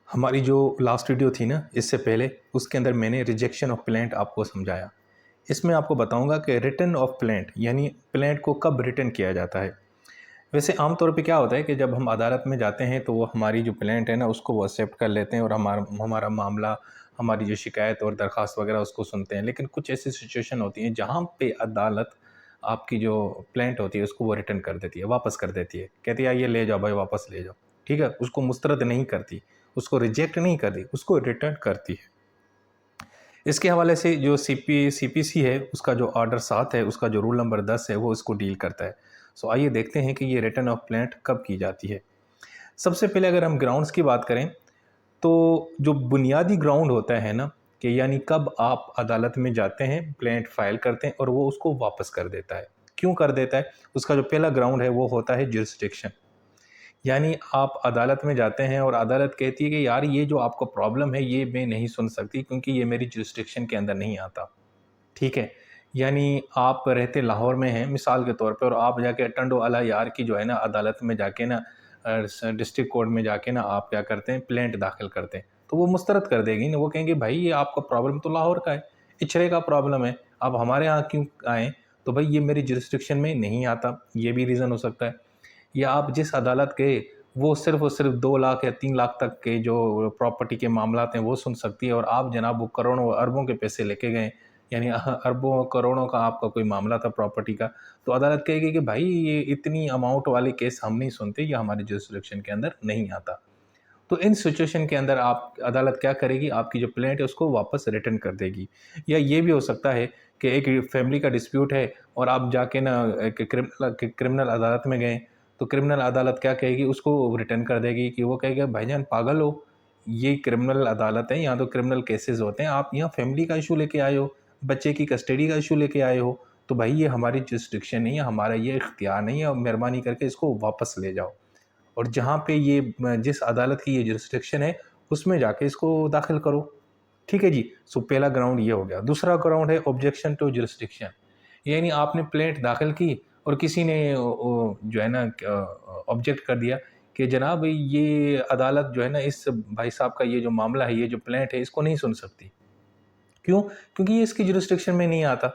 हमारी जो last video थी ना इससे पहले, उसके अंदर मैंने रिजेक्शन ऑफ प्लेंट आपको समझाया। इसमें आपको बताऊंगा कि रिटर्न ऑफ प्लेंट यानी प्लेंट को कब रिटर्न किया जाता है। वैसे आमतौर पे क्या होता है कि जब हम अदालत में जाते हैं तो वो हमारी जो प्लेंट है ना उसको वो एक्सेप्ट कर लेते हैं और हमारा हमारा मामला, हमारी जो शिकायत और दरख्वास्त वगैरह उसको सुनते हैं। लेकिन कुछ ऐसी सिचुएशन होती हैं जहाँ पे अदालत आपकी जो प्लेंट होती है उसको वो रिटर्न कर देती है, वापस कर देती है। कहती है ये ले जाओ भाई, वापस ले जाओ। ठीक है, उसको मुस्तरद नहीं करती, उसको रिजेक्ट नहीं करती, उसको रिटर्न करती है। इसके हवाले से जो सीपीसी है उसका जो ऑर्डर 7 है, उसका जो रूल नंबर 10 है वो इसको डील करता है। सो आइए देखते हैं कि ये रिटर्न ऑफ प्लेंट कब की जाती है। सबसे पहले अगर हम ग्राउंड्स की बात करें तो जो बुनियादी ग्राउंड होता है ना, कि यानी कब आप अदालत में जाते हैं, प्लेंट फाइल करते हैं और वो उसको वापस कर देता है। क्यों कर देता है? उसका जो पहला ग्राउंड है वो होता है जुरिस्डिक्शन। यानी आप अदालत में जाते हैं और अदालत कहती है कि यार ये जो आपका प्रॉब्लम है ये मैं नहीं सुन सकती क्योंकि ये मेरी जुरिस्डिक्शन के अंदर नहीं आता। ठीक है? यानी आप रहते लाहौर में हैं मिसाल के तौर पे, और आप जाके टंडो अला यार की जो है ना अदालत में जाके ना डिस्ट्रिक्ट कोर्ट में जाके ना आप क्या करते हैं, प्लेंट दाखिल करते हैं। तो वो मुस्तरद कर देगी ना, वो कहेंगे भाई ये आपका प्रॉब्लम तो लाहौर का है, इचरे का प्रॉब्लम है, आप हमारे यहाँ क्यों आएँ? तो भाई ये मेरी जुरिस्डिक्शन में नहीं आता, ये भी रीज़न हो सकता है। या आप जिस अदालत गए वो सिर्फ़ और सिर्फ़ 2 लाख या 3 लाख तक के जो प्रॉपर्टी के मामलात हैं वो सुन सकती है, और आप जनाब वो करोड़ों अरबों के पैसे लेके गए, यानी अरबों करोड़ों का आपका कोई मामला था प्रॉपर्टी का। तो अदालत कहेगी कि भाई ये इतनी अमाउंट वाले केस हम नहीं सुनते, ये हमारे जुरिस्डिक्शन के अंदर नहीं आता। तो इन सिचुएशन के अंदर आप अदालत क्या करेगी, आपकी जो प्लेंट है उसको वापस रिटर्न कर देगी। या ये भी हो सकता है कि एक फैमिली का डिस्प्यूट है और आप जाके ना एक क्रिमिनल अदालत में गए, तो क्रिमिनल अदालत क्या कहेगी, उसको रिटर्न कर देगी कि वो कहेगा भाईजान पागल हो, ये क्रिमिनल अदालत है, यहाँ तो क्रिमिनल केसेस होते हैं, आप यहाँ फैमिली का इशू लेके आए हो, बच्चे की कस्टडी का इशू लेके आए हो, तो भाई ये हमारी जुरिस्डिक्शन नहीं है, हमारा ये इख्तियार नहीं है, और मेहरबानी करके इसको वापस ले जाओ। और जहाँ पे ये जिस अदालत की ये जुरिस्डिक्शन है उसमें जाके इसको दाखिल करो। ठीक है जी। सो पहला ग्राउंड ये हो गया। दूसरा ग्राउंड है ऑब्जेक्शन टू जुरिस्डिक्शन। यानी आपने प्लेंट दाखिल की और किसी ने जो है ना ऑब्जेक्ट कर दिया कि जनाब ये अदालत जो है ना इस भाई साहब का ये जो मामला है, ये जो प्लेंट है, इसको नहीं सुन सकती। क्यों? क्योंकि ये इसकी जुरिस्डिक्शन में नहीं आता।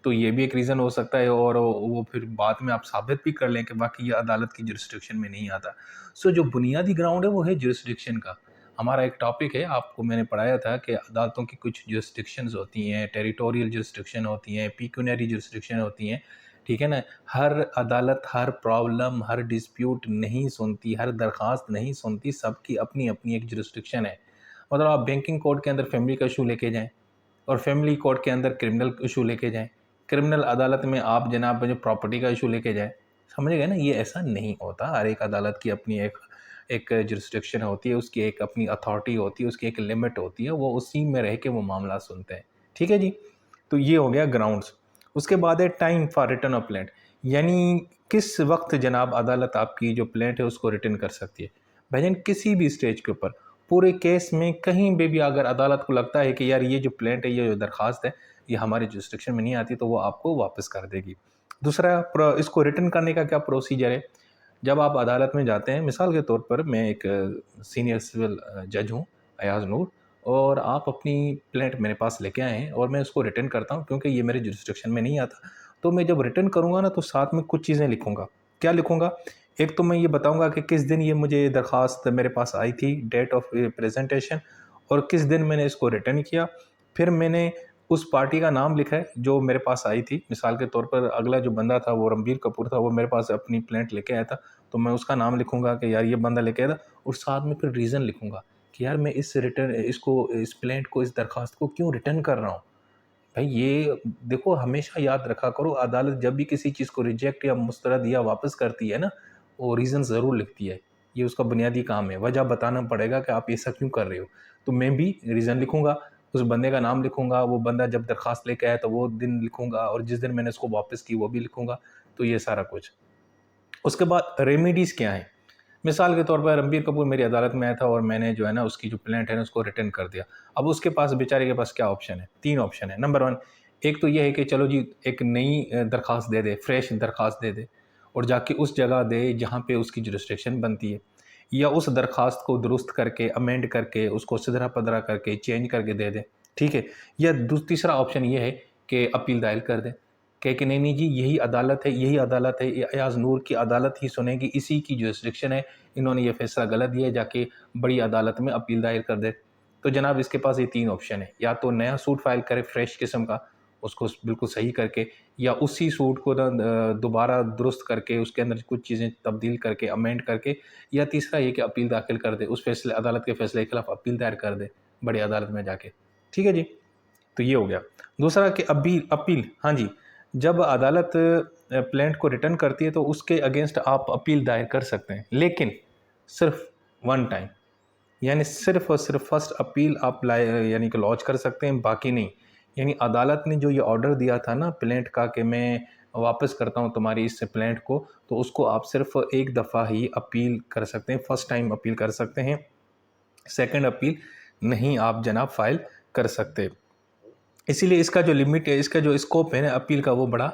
तो ये भी एक रीज़न हो सकता है, और वो फिर बाद में आप साबित भी कर लें कि वाक़ई ये अदालत की जुरिस्डिक्शन में नहीं आता। सो जो बुनियादी ग्राउंड है वो है जुरिस्डिक्शन का। हमारा एक टॉपिक है, आपको मैंने पढ़ाया था कि अदालतों की कुछ जुरिस्डिक्शंस होती हैं, टेरिटोरियल जुरिस्डिक्शन होती हैं, पिक्यूनियरी जुरिस्डिक्शन होती हैं। ठीक है ना? हर अदालत हर प्रॉब्लम, हर डिस्प्यूट नहीं सुनती, हर दरख़्वास्त नहीं सुनती, सबकी अपनी-अपनी एक जुरिस्डिक्शन है। मतलब आप बैंकिंग कोर्ट के अंदर फैमिली का इशू लेके जाएँ और फैमिली कोर्ट के अंदर क्रिमिनल इशू लेके जाएँ। क्रिमिनल अदालत में आप जनाब जो प्रॉपर्टी का इशू लेके जाएँ, समझ गए ना? ये ऐसा नहीं होता। हर एक अदालत की अपनी एक एक जुरिस्डिक्शन होती है, उसकी एक अपनी अथॉरिटी होती है, उसकी एक लिमिट होती है, वो उसी में रह के वो मामला सुनते हैं। ठीक है जी? तो ये हो गया ग्राउंड्स। उसके बाद है time for return of plaint, यानी किस वक़्त जनाब अदालत आपकी जो प्लेंट है उसको रिटर्न कर सकती है। भाईजान किसी भी स्टेज के ऊपर, पूरे केस में कहीं पे भी अगर अदालत को लगता है कि यार ये जो प्लेंट है, ये जो दरख्वास्त है, ये हमारी जुरिस्डिक्शन में नहीं आती, तो वो आपको वापस कर देगी। दूसरा इसको रिटर्न करने का क्या प्रोसीजर है? जब आप अदालत में जाते हैं, मिसाल के तौर पर मैं एक सीनियर सिविल जज हूँ, अयाज़ नूर, और आप अपनी प्लेंट मेरे पास लेके आए हैं और मैं उसको रिटर्न करता हूँ क्योंकि ये मेरे जुरिस्डिक्शन में नहीं आता। तो मैं जब रिटर्न करूँगा ना तो साथ में कुछ चीज़ें लिखूँगा। क्या लिखूँगा? एक तो मैं ये बताऊँगा कि किस दिन ये मुझे दरख्वास्त मेरे पास आई थी, डेट ऑफ प्रेज़ेंटेशन, और किस दिन मैंने इसको रिटर्न किया। फिर मैंने उस पार्टी का नाम लिखा है जो मेरे पास आई थी। मिसाल के तौर पर अगला जो बंदा था वो रणबीर कपूर था, वो मेरे पास अपनी प्लेंट लेके आया था, तो मैं उसका नाम लिखूँगा कि यार ये बंदा लेके आया था, और साथ में फिर रीज़न लिखूँगा कि यार मैं इस प्लेंट को, इस दरख्वास्त को क्यों रिटर्न कर रहा हूँ। भाई ये देखो, हमेशा याद रखा करो, अदालत जब भी किसी चीज़ को रिजेक्ट या मुस्तरद या वापस करती है ना, वो रीज़न ज़रूर लिखती है। ये उसका बुनियादी काम है, वजह बताना पड़ेगा कि आप ऐसा क्यों कर रहे हो। तो मैं भी रीज़न लिखूँगा, उस बंदे का नाम लिखूँगा, वो बंदा जब दरख्वास्त लेके आया तो वो दिन लिखूँगा, और जिस दिन मैंने उसको वापस की वो भी लिखूँगा। तो ये सारा कुछ। उसके बाद रेमेडीज़ क्या हैं? मिसाल के तौर पर रणबीर कपूर मेरी अदालत में आया था और मैंने जो है ना उसकी जो प्लेंट है ना उसको रिटर्न कर दिया। अब उसके पास, बेचारे के पास क्या ऑप्शन है? 3 ऑप्शन है। नंबर 1, एक तो ये है कि चलो जी एक नई दरख्वास्त दे दे, फ्रेश दरख्वास्त दे दे और जाके उस जगह दे जहाँ पे उसकी जुरिस्डिक्शन बनती है। या उस दरख्वास्त को दुरुस्त करके अमेंड करके उसको सिदरा पदरा करके चेंज करके दे दें, ठीक है। या तीसरा ऑप्शन ये है कि अपील दायर कर दें, कहे कि नहीं नहीं जी यही अदालत है, यही अदालत है, अयाज नूर की अदालत ही सुनेगी, इसी की जुरिस्डिक्शन है, इन्होंने ये फैसला गलत दिया है, जाके बड़ी अदालत में अपील दायर कर दे। तो जनाब इसके पास ये 3 ऑप्शन है, या तो नया सूट फाइल करे फ्रेश किस्म का, उसको बिल्कुल सही करके, या उसी सूट को दोबारा दुरुस्त करके उसके अंदर कुछ चीज़ें तब्दील करके अमेंड करके, या तीसरा ये कि अपील दाखिल कर दे, उस फैसले अदालत के फैसले के खिलाफ अपील दायर कर दे बड़ी अदालत में जाके, ठीक है जी। तो ये हो गया। दूसरा कि अपील, हाँ जी, जब अदालत प्लेंट को रिटर्न करती है तो उसके अगेंस्ट आप अपील दायर कर सकते हैं, लेकिन सिर्फ वन टाइम, यानी सिर्फ और सिर्फ फर्स्ट अपील आप यानी कि लॉन्च कर सकते हैं, बाकी नहीं। यानी अदालत ने जो ये ऑर्डर दिया था ना प्लेंट का कि मैं वापस करता हूँ तुम्हारी इस प्लेंट को, तो उसको आप सिर्फ एक दफ़ा ही अपील कर सकते हैं, फर्स्ट टाइम अपील कर सकते हैं, सेकंड अपील नहीं आप जनाब फाइल कर सकते। इसीलिए इसका जो लिमिट है, इसका जो स्कोप है ना अपील का, वो बड़ा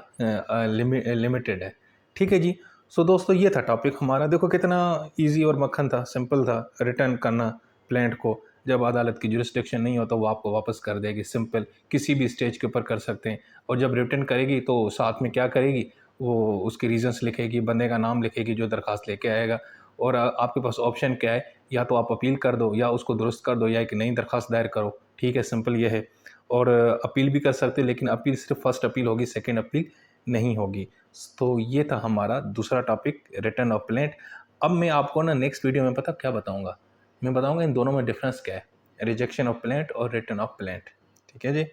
लिमिटेड है, ठीक है जी। सो दोस्तों ये था टॉपिक हमारा। देखो कितना इजी और मक्खन था, सिंपल था रिटर्न करना प्लेंट को। जब अदालत की जुरिस्डिक्शन नहीं हो तो वो आपको वापस कर देगी, सिंपल, किसी भी स्टेज के ऊपर कर सकते हैं। और जब रिटर्न करेगी तो साथ में क्या करेगी, वो उसके रीजंस लिखेगी, बंदे का नाम लिखेगी जो दरख्वास्त लेके आएगा, और आपके पास ऑप्शन क्या है, या तो आप अपील कर दो, या उसको दुरुस्त कर दो, या एक नई दरख्वास्त दायर करो, ठीक है, सिंपल ये है। और अपील भी कर सकते हैं, लेकिन अपील सिर्फ फर्स्ट अपील होगी, सेकंड अपील नहीं होगी। तो ये था हमारा दूसरा टॉपिक, रिटर्न ऑफ प्लेंट। अब मैं आपको ना नेक्स्ट वीडियो में पता क्या बताऊंगा, मैं बताऊंगा इन दोनों में डिफरेंस क्या है, रिजेक्शन ऑफ प्लेंट और रिटर्न ऑफ प्लेंट, ठीक है जी।